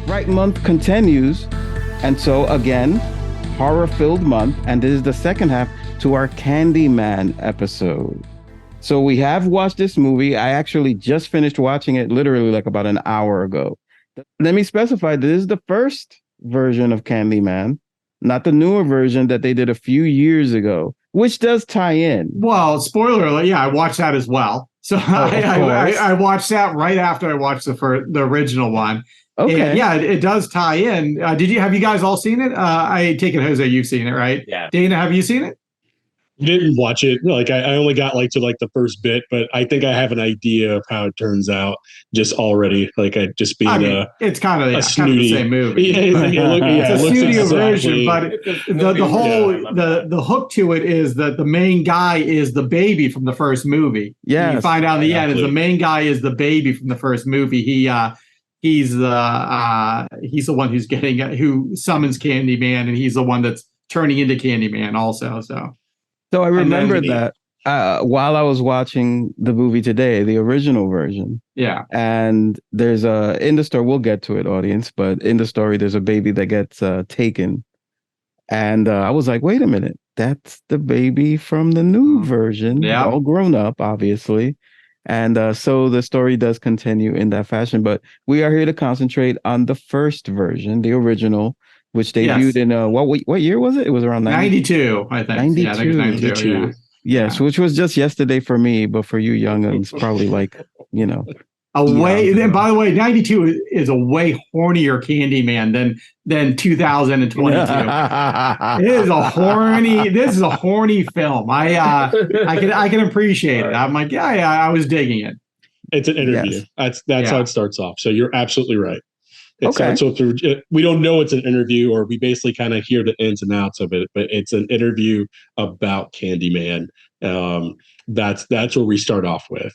Fright Month continues, and so again, horror-filled month, and this is the second half to our Candyman episode. So we have watched this movie. I actually just finished watching it literally like about an hour ago. Let me specify, this is the first version of Candyman, not the newer version that they did a few years ago, which does tie in. Well, spoiler alert, yeah, I watched that as well. So I watched that right after I watched the original one. Okay. And yeah, it does tie in. Have you guys all seen it? I take it, Jose, you've seen it, right? Yeah. Dana, have you seen it? Didn't watch it. Like I only got to the first bit, but I think I have an idea of how it turns out just already. Like I just being it's kind of snooty. The same movie. It's a studio version, but the hook to it is that the main guy is the baby from the first movie. Yeah, you find out in the end is the main guy is the baby from the first movie. He's the one who summons Candyman, and he's the one that's turning into Candyman also. So I remember that while I was watching the movie today, the original version. Yeah. And there's in the story, we'll get to it, audience, but in the story, there's a baby that gets taken. And I was like, wait a minute, that's the baby from the new version. Yeah. All grown up, obviously. And so the story does continue in that fashion, but we are here to concentrate on the first version, the original, which debuted in what year was it? It was around 92, I think. 92. Yeah, I think it was 92. Yeah. Yes, which was just yesterday for me, but for you youngins, probably like, And by the way, 92 is a way hornier Candyman than 2022. This is a horny film. I can appreciate it. I'm like, I was digging it. It's an interview. Yes. That's how it starts off. So you're absolutely right. We don't know it's an interview, or we basically kind of hear the ins and outs of it, but it's an interview about Candyman. That's where we start off with.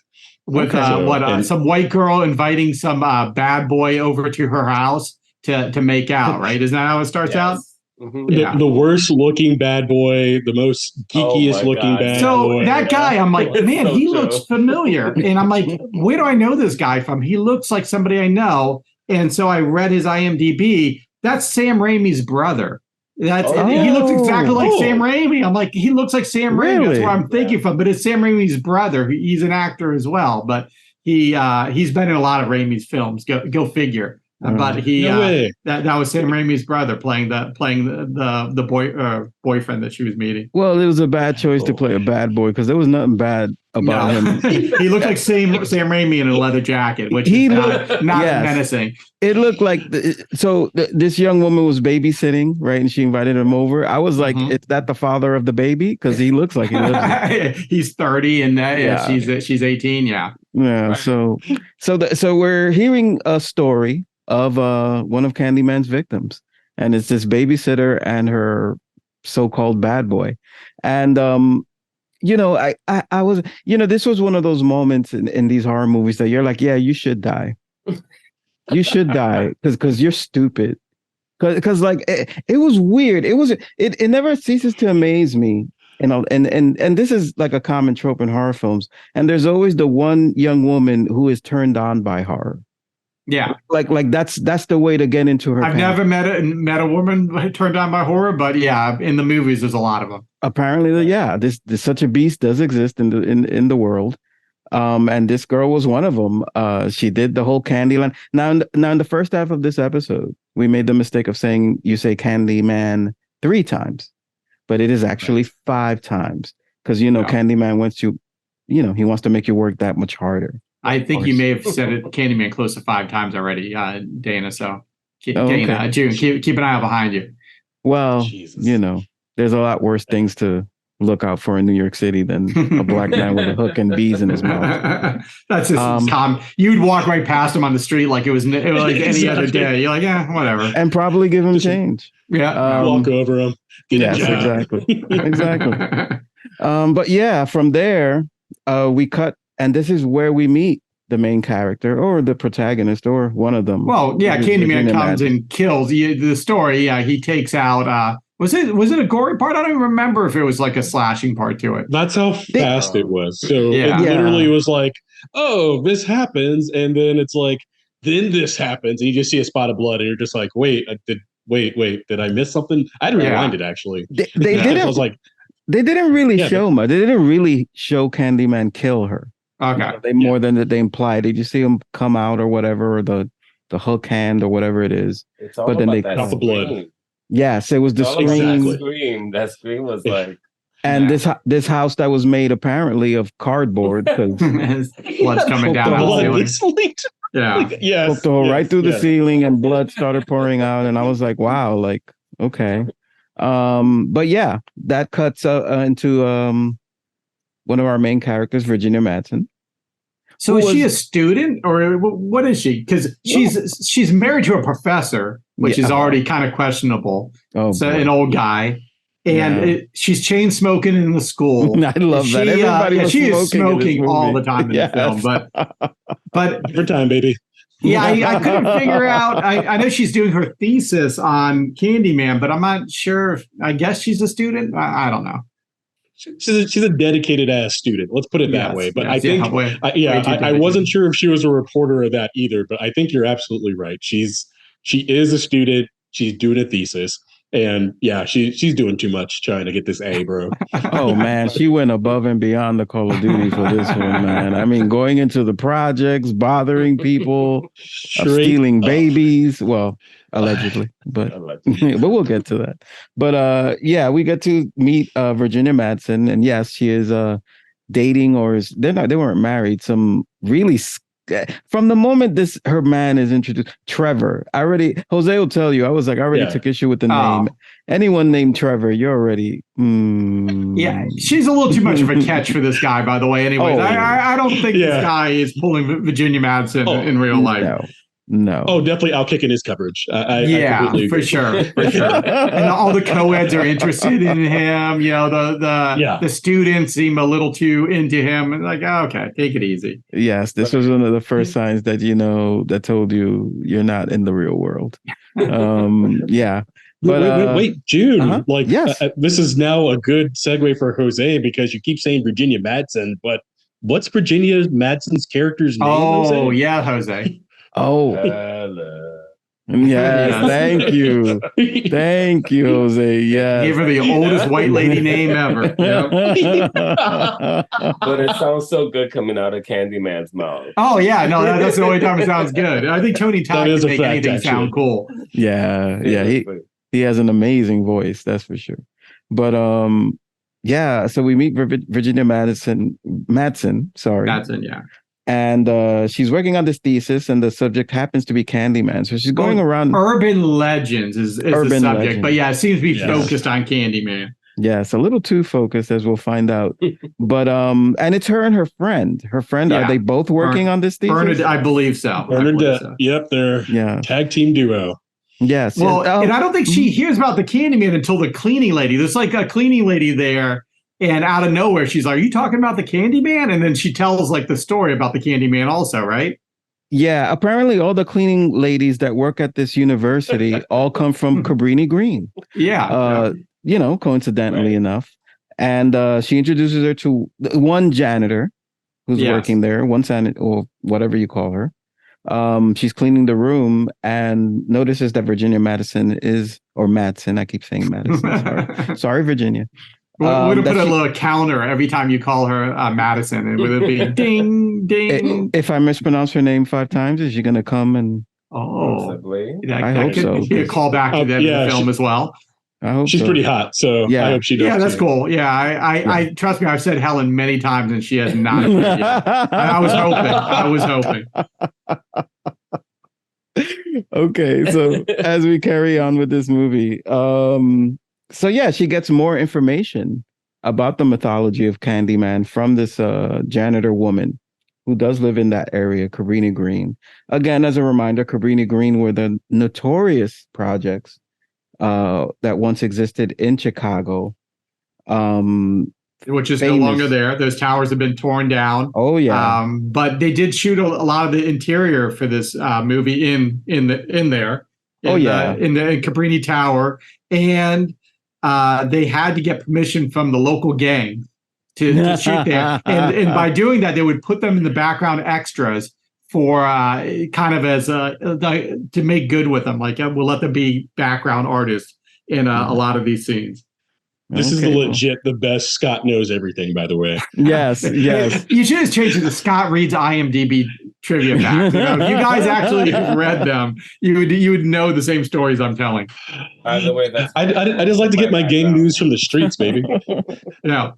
Some white girl inviting some bad boy over to her house to make out, right? Isn't that how it starts out? Mm-hmm. The worst looking bad boy, the most geekiest looking bad boy. So that guy, I'm like, man, he looks familiar. And I'm like, where do I know this guy from? He looks like somebody I know. And so I read his IMDb. That's Sam Raimi's brother. He looks exactly like Sam Raimi. I'm like, he looks like Sam Raimi. That's where I'm thinking from. But it's Sam Raimi's brother. He's an actor as well. But he's been in a lot of Raimi's films. Go figure. But that was Sam Raimi's brother playing the boyfriend that she was meeting. Well, it was a bad choice to play a bad boy because there was nothing bad about him. He looked like Sam Raimi in a leather jacket, which is not menacing. It looked like this young woman was babysitting, right? And she invited him over. I was like, is that the father of the baby? Because he looks like he lives. He's 30 and she's 18. Yeah. Yeah. Right. So we're hearing a story of one of Candyman's victims, and it's this babysitter and her so-called bad boy. And I was, this was one of those moments in these horror movies that you're like, yeah, you should die. You should die because you're stupid. Because like it was weird. It never ceases to amaze me. And this is like a common trope in horror films. And there's always the one young woman who is turned on by horror. Yeah, like that's the way to get into her. I've never met a woman turned on by horror, but yeah, in the movies there's a lot of them. Apparently, this such a beast does exist in the world, and this girl was one of them. She did the whole Candyland. Now in the first half of this episode, we made the mistake of saying you say Candyman 3 times, but it is actually 5 times because Candyman wants to, he wants to make you work that much harder. I think you may have said it, Candyman, close to 5 times already, Dana. So, Dana, June, keep an eye out behind you. Well, there's a lot worse things to look out for in New York City than a black man with a hook and bees in his mouth. That's just calm. You'd walk right past him on the street like it was like any other day. You're like, yeah, whatever, and probably give him change. Yeah, walk over him. Exactly. But yeah, from there, we cut. And this is where we meet the main character or the protagonist or one of them. Well, yeah, Candyman comes and kills the story. He takes out. Was it a gory part? I don't even remember if it was like a slashing part to it. That's how fast it was. So it literally was like oh, this happens, and then it's like, then this happens, and you just see a spot of blood, and you're just like, wait, did I miss something? I'd rewind it actually. They didn't. I was like, they didn't really show much. They didn't really show Candyman kill her. Okay, they more than that they implied. Did you see him come out or whatever, or the hook hand or whatever it is? It's all but then they got the blood. Yes, it was the scream. That scream was like. And this house that was made apparently of cardboard because blood's coming down the ceiling. Yeah, yes, right through the ceiling, and blood started pouring out, and I was like, wow, like okay, but yeah, that cuts into one of our main characters, Virginia Madsen. So is she a student or what is she? Because she's married to a professor, which is already kind of questionable. Oh, so an old guy. And she's chain smoking in the school. I love that. Everybody she is smoking all the time in the film, but every time, baby. Yeah, I couldn't figure out. I know she's doing her thesis on Candyman, but I'm not sure. I guess she's a student. I don't know. She's a dedicated ass student. Let's put it that way. But I think, I wasn't sure if she was a reporter of that either. But I think you're absolutely right. She is a student. She's doing a thesis. And yeah, she's doing too much trying to get this A, bro. Oh man, she went above and beyond the Call of Duty for this one, man. I mean, going into the projects, bothering people, stealing babies. Well, allegedly, but we'll get to that. But yeah, we get to meet Virginia Madsen, and yes, she is dating, or they weren't married. Some really. From the moment her man is introduced, Trevor. Jose will tell you. I was like, I already took issue with the name. Anyone named Trevor, you're already. Yeah, she's a little too much of a catch for this guy. By the way, anyways, I don't think this guy is pulling Virginia Madsen in real life. No. Oh, definitely outkicking his coverage. I for sure. And all the co-eds are interested in him. You know, the students seem a little too into him. And like, okay, take it easy. Yes, this was one of the first signs that that told you you're not in the real world. Yeah. But wait, June. This is now a good segue for Jose because you keep saying Virginia Madsen, but what's Virginia Madsen's character's name? Oh, yeah, Jose. Oh, yes, thank you, Jose. Yeah, gave her the oldest white lady name ever. But it sounds so good coming out of Candyman's mouth. Oh yeah, no, that's the only time it sounds good. I think Tony Todd can make anything sound cool. Yeah, he has an amazing voice, that's for sure. But yeah, so we meet Virginia Madsen. Madsen, yeah. And she's working on this thesis, and the subject happens to be Candyman. So she's going around. Urban legends is the subject, legends. But yeah, it seems to be focused on Candyman. Yes, a little too focused, as we'll find out. But and it's her and her friend. Her friend, are they both working on this thesis? Bernadette, I believe so. Yep, they're tag team duo. Yes. Well, and I don't think she hears about the Candyman until the cleaning lady. There's like a cleaning lady there. And out of nowhere, she's like, are you talking about the Candyman? And then she tells like the story about the Candyman also, right? Yeah, apparently all the cleaning ladies that work at this university all come from Cabrini Green. Yeah. You know, coincidentally enough. And she introduces her to one janitor who's working there, one janitor, or whatever you call her. She's cleaning the room and notices that Virginia Madsen I keep saying Madison. Sorry, Virginia. We're going to put a little counter every time you call her Madison, and would it be ding, ding? If I mispronounce her name 5 times, is she going to come and? I hope so. Be a callback to the film as well. I hope she's pretty hot, so I hope she does. Yeah, that's cool. Yeah, I trust me. I've said Helen many times, and she has not. I was hoping. Okay, so as we carry on with this movie, so yeah, she gets more information about the mythology of Candyman from this janitor woman who does live in that area, Cabrini Green. Again, as a reminder, Cabrini Green were the notorious projects that once existed in Chicago. Which is no longer there. Those towers have been torn down. Oh yeah. But they did shoot a lot of the interior for this movie in there. In Cabrini Tower, and they had to get permission from the local gang. to shoot there, and by doing that, they would put them in the background extras for kind of as to make good with them. Like we'll let them be background artists in a lot of these scenes. This is the best Scott knows everything, by the way. Yes. You should just change it to Scott reads IMDb trivia facts. You know, if you guys actually read them, you would know the same stories I'm telling. By the way, I just like to get my game news from the streets, baby. Yeah.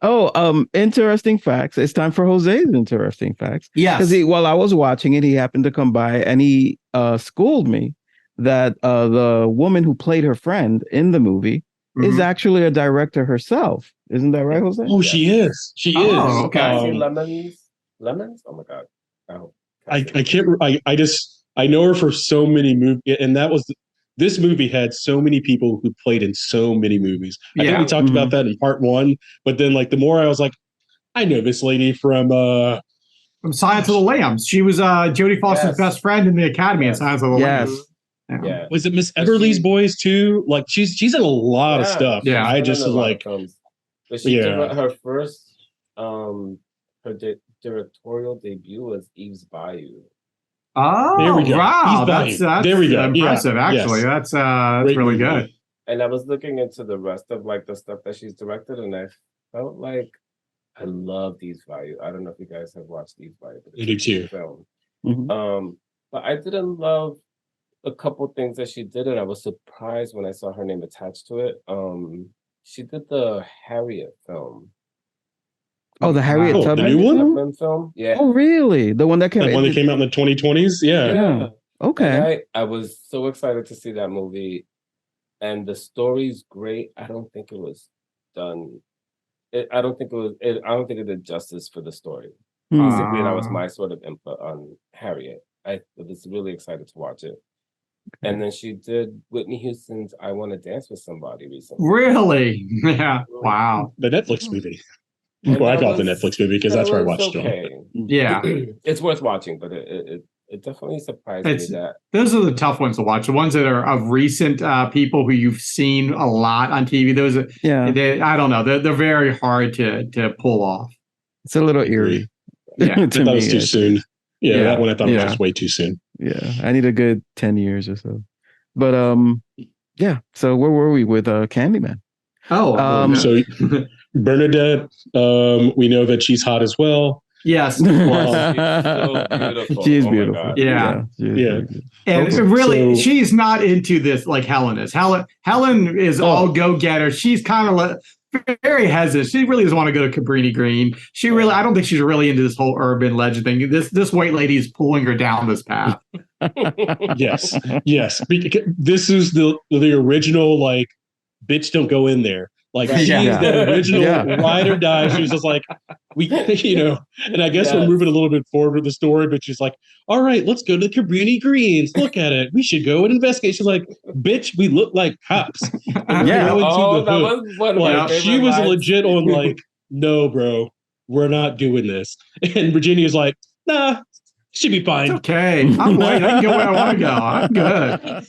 Oh, interesting facts. It's time for Jose's interesting facts. Yes. Because while I was watching it, he happened to come by and he schooled me that the woman who played her friend in the movie is actually a director herself. Isn't that right, Jose? Oh, she is. She is. Okay. Lemons? Oh my God. I can't. I know her for so many movies, and this movie had so many people who played in so many movies. I think we talked about that in part 1, but then like the more I was like, I know this lady from Silence of the Lambs. She was Jodie Foster's best friend in the Academy in Silence of the Lambs. Yeah. Was it Miss Everly's Boys too? Like she's in a lot of stuff. Yeah, I just was like, but she did her first directorial debut was Eve's Bayou. Oh, there we go. Wow, that's there we go. Impressive. Actually, that's really good. And I was looking into the rest of like the stuff that she's directed, and I felt like I love Eve's Bayou. I don't know if you guys have watched Eve's Bayou. I do too. Film. But I didn't love a couple things that she did, and I was surprised when I saw her name attached to it. She did the Harriet film. Oh, the Harriet Tubman, the new one film. Yeah. Oh, really? The one that came. The one that came out in the 2020s. Yeah. Okay. I was so excited to see that movie, and the story's great. I don't think it was done. I don't think it did justice for the story. Basically, that was my sort of input on Harriet. I was really excited to watch it. And then she did Whitney Houston's "I Want to Dance with Somebody" recently. Really? Yeah. Wow. The Netflix movie. Well, I call it the Netflix movie because that's where I watched it. Yeah. It's worth watching, but it definitely surprised me that those are the tough ones to watch. The ones that are of recent people who you've seen a lot on TV. Those are I don't know. They're very hard to pull off. It's a little eerie. Yeah. That was too soon. Yeah, that one I thought was just way too soon. Yeah, I need a good 10 years or so. But yeah. So where were we with Candyman? So Bernadette, we know that she's hot as well. Yes, she's so beautiful. She's Oh beautiful. Yeah. And Okay. really, she's not into this like Helen is. Helen is all go-getter. She's kind of very hesitant. She really doesn't want to go to Cabrini Green. I don't think she's really into this whole urban legend thing. This white lady is pulling her down this path. Yes. This is the original, like, bitch, don't go in there. Like, she's the original ride or die. She was just like, and I guess we're moving a little bit forward with the story, but she's like, all right, let's go to the Cabrini Greens. Look at it. We should go and investigate. She's like, bitch, we look like cops. She was legit on like, no, bro, we're not doing this. And Virginia's like, nah, she'd be fine. It's okay. I'm white. I can go where I want to go. I'm good.